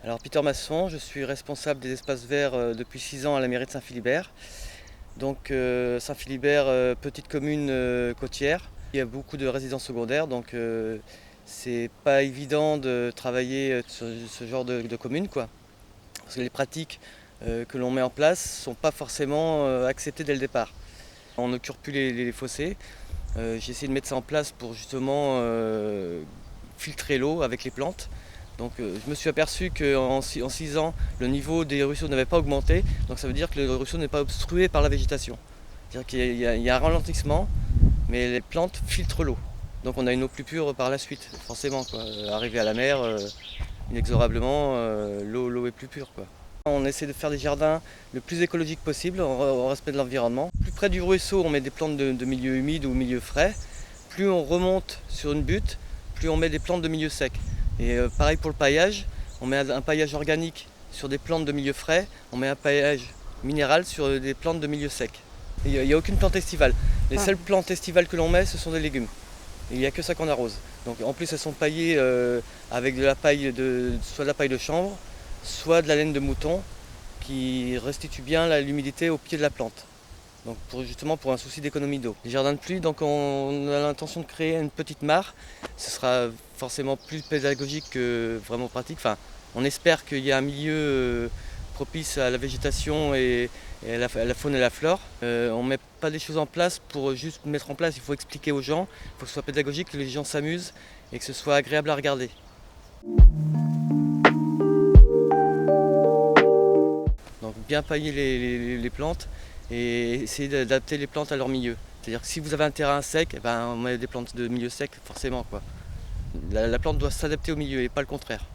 Alors Peter Masson, je suis responsable des espaces verts depuis 6 ans à la mairie de Saint-Philibert. Donc Saint-Philibert, petite commune côtière. Il y a beaucoup de résidences secondaires, donc c'est pas évident de travailler sur ce genre de commune, quoi. Parce que les pratiques que l'on met en place ne sont pas forcément acceptées dès le départ. On ne cure plus les fossés. J'ai essayé de mettre ça en place pour justement filtrer l'eau avec les plantes. Donc je me suis aperçu qu'en 6 ans, le niveau des ruisseaux n'avait pas augmenté. Donc ça veut dire que le ruisseau n'est pas obstrué par la végétation. C'est-à-dire qu'il y a un ralentissement, mais les plantes filtrent l'eau. Donc on a une eau plus pure par la suite, forcément, quoi. Arrivé à la mer, inexorablement, l'eau est plus pure, quoi. On essaie de faire des jardins le plus écologique possible, en respect de l'environnement. Plus près du ruisseau, on met des plantes de milieu humide ou milieu frais. Plus on remonte sur une butte, plus on met des plantes de milieu sec. Et pareil pour le paillage, on met un paillage organique sur des plantes de milieu frais, on met un paillage minéral sur des plantes de milieu sec. Il n'y a aucune plante estivale. Les seules plantes estivales que l'on met, ce sont des légumes. Et il n'y a que ça qu'on arrose. Donc en plus elles sont paillées avec de la paille soit de la paille de chanvre, soit de la laine de mouton qui restitue bien l'humidité au pied de la plante. Donc justement pour un souci d'économie d'eau. Les jardins de pluie, donc on a l'intention de créer une petite mare. Ce sera forcément plus pédagogique que vraiment pratique. Enfin, on espère qu'il y a un milieu propice à la végétation et à la faune et la flore. On ne met pas des choses en place pour juste mettre en place, il faut expliquer aux gens, il faut que ce soit pédagogique, que les gens s'amusent et que ce soit agréable à regarder. Donc bien pailler les plantes et essayer d'adapter les plantes à leur milieu. C'est-à-dire que si vous avez un terrain sec, on met des plantes de milieu sec forcément, quoi. La plante doit s'adapter au milieu et pas le contraire.